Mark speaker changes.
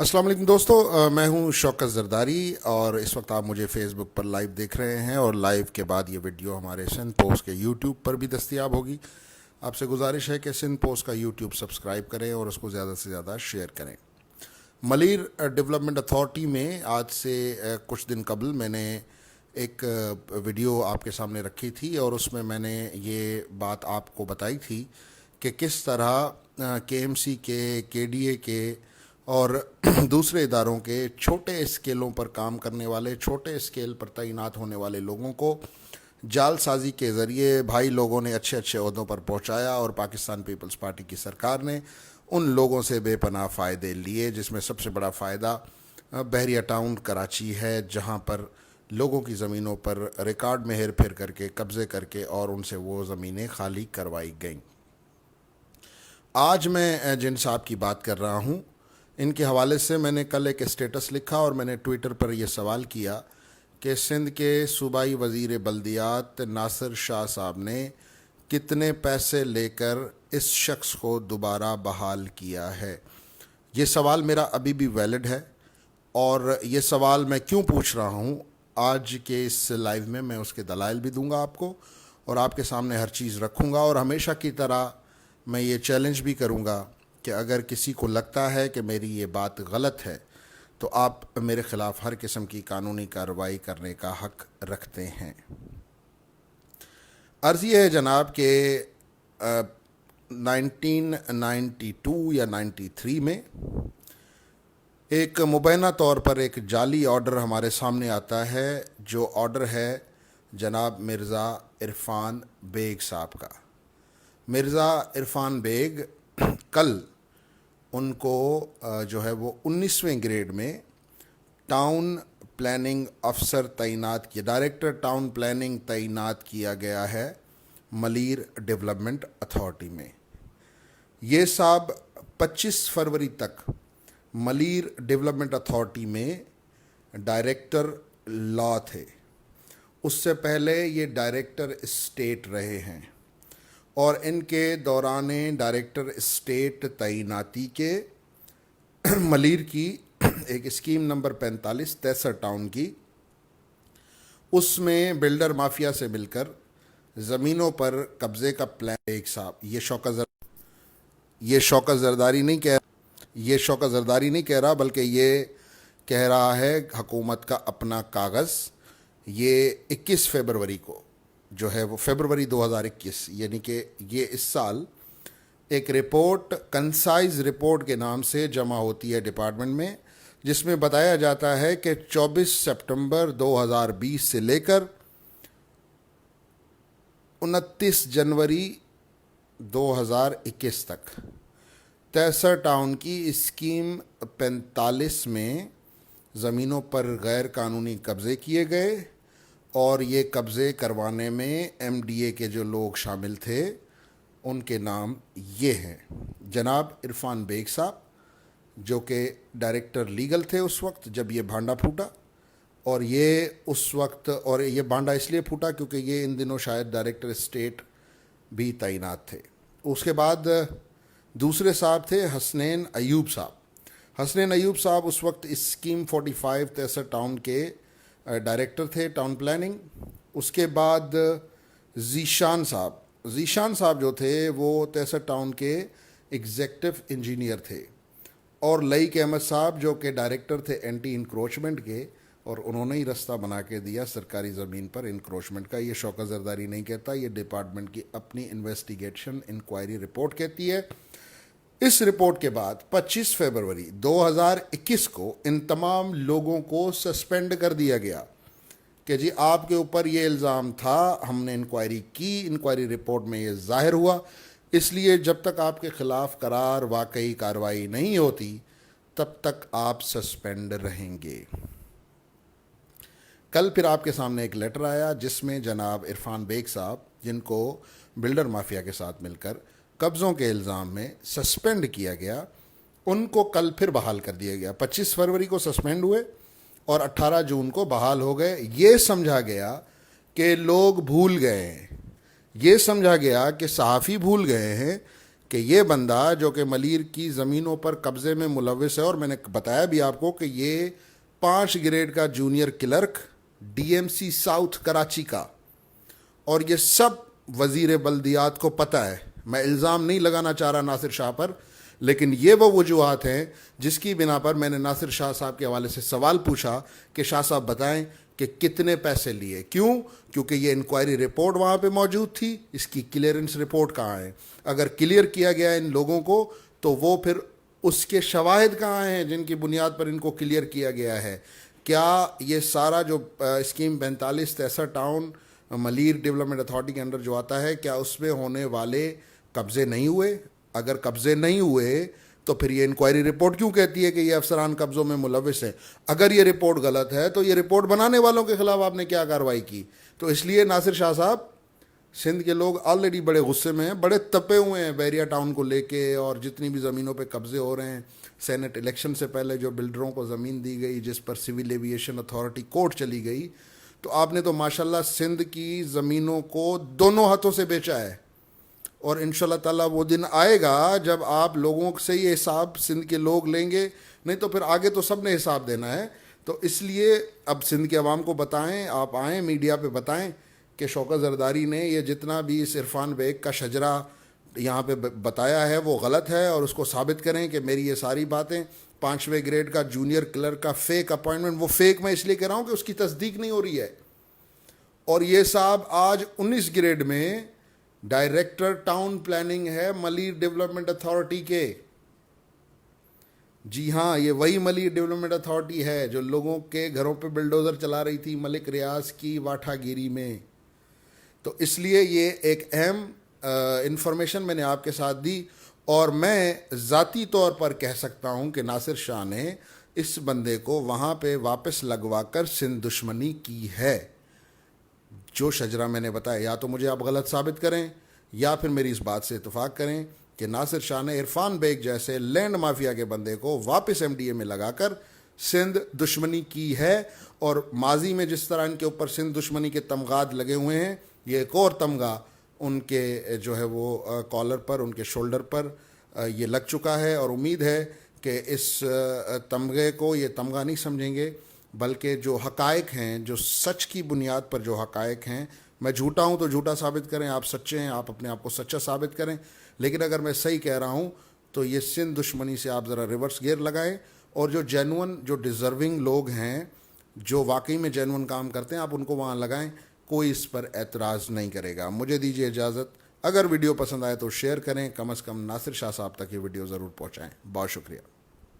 Speaker 1: अस्सलाम वालेकुम दोस्तों, मैं हूं शौकत ज़रदारी और इस वक्त आप मुझे फेसबुक पर लाइव देख रहे हैं और लाइव के बाद ये वीडियो हमारे सिंध पोस्ट के यूट्यूब पर भी दस्तयाब होगी। आपसे गुजारिश है कि सिंध पोस्ट का यूट्यूब सब्सक्राइब करें और उसको ज़्यादा से ज़्यादा शेयर करें। मलीर डेवलपमेंट अथॉरिटी में आज से कुछ दिन कबल मैंने एक वीडियो आपके सामने रखी थी और उसमें मैंने ये बात आपको बताई थी कि किस तरह KMC के, KDA के और दूसरे इदारों के छोटे स्केलों पर काम करने वाले, छोटे स्केल पर तैनात होने वाले लोगों को जालसाजी के ज़रिए भाई लोगों ने अच्छे अच्छे ओहदों पर पहुंचाया और पाकिस्तान पीपल्स पार्टी की सरकार ने उन लोगों से बेपनाह फ़ायदे लिए, जिसमें सबसे बड़ा फ़ायदा बहरिया टाउन कराची है, जहां पर लोगों की ज़मीनों पर रिकॉर्ड में हेर फेर करके, कब्ज़े करके और उनसे वो ज़मीनें खाली करवाई गईं। आज मैं जिन साहब की बात कर रहा हूँ, इनके हवाले से मैंने कल एक स्टेटस लिखा और मैंने ट्विटर पर यह सवाल किया कि सिंध के सूबाई वज़ीर बल्दियात नासिर शाह साहब ने कितने पैसे लेकर इस शख्स को दोबारा बहाल किया है। ये सवाल मेरा अभी भी वैलिड है और ये सवाल मैं क्यों पूछ रहा हूँ, आज के इस लाइव में मैं उसके दलाइल भी दूंगा आपको और आपके सामने हर चीज़ रखूँगा। और हमेशा की तरह मैं ये चैलेंज भी करूँगा कि अगर किसी को लगता है कि मेरी ये बात गलत है तो आप मेरे ख़िलाफ़ हर किस्म की कानूनी कार्रवाई करने का हक़ रखते हैं। अर्ज़ ये है जनाब कि 1992 या 93 में एक मुबैना तौर पर एक जाली ऑर्डर हमारे सामने आता है, जो ऑर्डर है जनाब मिर्ज़ा इरफ़ान बेग साहब का। मिर्ज़ा इरफ़ान बेग कल उनको जो है वो 19वें ग्रेड में टाउन प्लानिंग अफसर तैनात किया, डायरेक्टर टाउन प्लानिंग तैनात किया गया है मलीर डेवलपमेंट अथॉरिटी में। ये साहब 25 फरवरी तक मलीर डेवलपमेंट अथॉरिटी में डायरेक्टर लॉ थे। उससे पहले ये डायरेक्टर स्टेट रहे हैं और इनके दौरान डायरेक्टर स्टेट तैनाती के मलीर की एक स्कीम नंबर 45 63 टाउन की, उसमें बिल्डर माफिया से मिलकर ज़मीनों पर कब्ज़े का प्लान एक साहब, ये शौकत ज़रदारी नहीं कह रहा बल्कि ये कह रहा है हुकूमत का अपना कागज़। ये 21 फरवरी को जो है वो फरवरी 2021 यानी कि ये इस साल एक रिपोर्ट, कंसाइज रिपोर्ट के नाम से जमा होती है डिपार्टमेंट में, जिसमें बताया जाता है कि 24 सितंबर 2020 से लेकर 29 जनवरी 2021 तक 63 टाउन की स्कीम 45 में ज़मीनों पर गैर कानूनी कब्ज़े किए गए और ये कब्ज़े करवाने में MDA के जो लोग शामिल थे उनके नाम ये हैं। जनाब इरफ़ान बेग साहब, जो कि डायरेक्टर लीगल थे उस वक्त जब ये भांडा फूटा, और ये उस वक्त, और ये भांडा इसलिए फूटा क्योंकि ये इन दिनों शायद डायरेक्टर स्टेट भी तैनात थे। उसके बाद दूसरे साहब थे हसनैन अयूब साहब। हसनैन अयूब साहब उस वक्त स्कीम 45 63 टाउन के डायरेक्टर थे टाउन प्लानिंग। उसके बाद ज़ीशान साहब जो थे वो 63 टाउन के एग्जेक्टिव इंजीनियर थे, और लईक अहमद साहब जो कि डायरेक्टर थे एंटी इंक्रोचमेंट के, और उन्होंने ही रास्ता बना के दिया सरकारी ज़मीन पर इंक्रोचमेंट का। ये शौकत ज़रदारी नहीं कहता, ये डिपार्टमेंट की अपनी इन्वेस्टिगेशन इंक्वायरी रिपोर्ट कहती है। इस रिपोर्ट के बाद 25 फरवरी 2021 को इन तमाम लोगों को सस्पेंड कर दिया गया कि जी आपके ऊपर ये इल्ज़ाम था, हमने इंक्वायरी की, इंक्वायरी रिपोर्ट में ये ज़ाहिर हुआ, इसलिए जब तक आपके ख़िलाफ़ करार वाकई कार्रवाई नहीं होती तब तक आप सस्पेंड रहेंगे। कल फिर आपके सामने एक लेटर आया जिसमें जनाब इरफ़ान बेग साहब, जिनको बिल्डर माफिया के साथ मिलकर कब्ज़ों के इल्ज़ाम में सस्पेंड किया गया, उनको कल फिर बहाल कर दिया गया। 25 फरवरी को सस्पेंड हुए और 18 जून को बहाल हो गए। ये समझा गया कि लोग भूल गए हैं, ये समझा गया कि सहाफ़ी भूल गए हैं کہ یہ بندہ جو کہ ملیر کی زمینوں پر قبضے میں ملوث ہے، اور میں نے بتایا بھی آپ کو کہ یہ 5 گریڈ کا junior clerk D M C south Karachi کا، اور یہ سب وزیر بلدیات کو پتہ ہے. میں الزام نہیں لگانا چاہ رہا ناصر شاہ پر، لیکن یہ وہ وجوہات ہیں جس کی بنا پر میں نے ناصر شاہ صاحب کے حوالے سے سوال پوچھا کہ شاہ صاحب بتائیں کہ کتنے پیسے لیے. کیوں؟ کیونکہ یہ انکوائری رپورٹ وہاں پہ موجود تھی. اس کی کلیئرنس رپورٹ کہاں ہے؟ اگر کلیئر کیا گیا ان لوگوں کو تو وہ پھر اس کے شواہد کہاں ہیں جن کی بنیاد پر ان کو کلیئر کیا گیا ہے؟ کیا یہ سارا جو scheme 45 Taiser town Malir development authority کے اندر جو آتا ہے، کیا اس میں ہونے والے قبضے نہیں ہوئے؟ اگر قبضے نہیں ہوئے تو پھر یہ انکوائری رپورٹ کیوں کہتی ہے کہ یہ افسران قبضوں میں ملوث ہیں؟ اگر یہ رپورٹ غلط ہے تو یہ رپورٹ بنانے والوں کے خلاف آپ نے کیا کارروائی کی؟ تو اس لیے ناصر شاہ صاحب، سندھ کے لوگ آلریڈی بڑے غصے میں ہیں، بڑے تپے ہوئے ہیں بیریا ٹاؤن کو لے کے، اور جتنی بھی زمینوں پہ قبضے ہو رہے ہیں. سینٹ الیکشن سے پہلے جو بلڈروں کو زمین دی گئی جس پر سول ایویشن اتھارٹی کورٹ چلی گئی، تو آپ نے تو ماشاءاللہ سندھ کی زمینوں کو دونوں ہاتھوں سے بیچا ہے. اور انشاءاللہ تعالیٰ وہ دن آئے گا جب آپ لوگوں سے یہ حساب سندھ کے لوگ لیں گے، نہیں تو پھر آگے تو سب نے حساب دینا ہے. تو اس لیے اب سندھ کے عوام کو بتائیں، آپ آئیں میڈیا پہ بتائیں کہ شوکت زرداری نے یہ جتنا بھی اس عرفان بیگ کا شجرہ یہاں پہ بتایا ہے وہ غلط ہے، اور اس کو ثابت کریں کہ میری یہ ساری باتیں 5ویں گریڈ کا جونیئر کلرک کا فیک اپوائنٹمنٹ، وہ فیک میں اس لیے کہہ رہا ہوں کہ اس کی تصدیق نہیں ہو رہی ہے. اور یہ صاحب آج 19 گریڈ میں ڈائریکٹر ٹاؤن پلاننگ ہے ملیر ڈیولپمنٹ اتھارٹی کے. جی ہاں، یہ وہی ملیر ڈیولپمنٹ اتھارٹی ہے جو لوگوں کے گھروں پہ بلڈوزر چلا رہی تھی ملک ریاض کی واٹھا گیری میں. تو اس لیے یہ ایک اہم انفارمیشن میں نے آپ کے ساتھ دی، اور میں ذاتی طور پر کہہ سکتا ہوں کہ ناصر شاہ نے اس بندے کو وہاں پہ واپس لگوا کر سندھ دشمنی کی ہے. جو شجرہ میں نے بتایا، یا تو مجھے آپ غلط ثابت کریں یا پھر میری اس بات سے اتفاق کریں کہ ناصر شاہ نے عرفان بیگ جیسے لینڈ مافیا کے بندے کو واپس ایم ڈی اے میں لگا کر سندھ دشمنی کی ہے. اور ماضی میں جس طرح ان کے اوپر سندھ دشمنی کے تمغات لگے ہوئے ہیں، یہ ایک اور تمغہ ان کے جو ہے وہ کالر پر، ان کے شولڈر پر یہ لگ چکا ہے. اور امید ہے کہ اس تمغے کو یہ تمغہ نہیں سمجھیں گے، بلکہ جو حقائق ہیں، جو سچ کی بنیاد پر جو حقائق ہیں. میں جھوٹا ہوں تو جھوٹا ثابت کریں، آپ سچے ہیں آپ اپنے آپ کو سچا ثابت کریں، لیکن اگر میں صحیح کہہ رہا ہوں تو یہ سندھ دشمنی سے آپ ذرا ریورس گیئر لگائیں. اور جو جینون، جو ڈیزرونگ لوگ ہیں، جو واقعی میں جینون کام کرتے ہیں، آپ ان کو وہاں لگائیں. کوئی اس پر اعتراض نہیں کرے گا. مجھے دیجیے اجازت. اگر ویڈیو پسند آئے تو شیئر کریں، کم از کم ناصر شاہ صاحب تک یہ ویڈیو ضرور پہنچائیں. بہت شکریہ.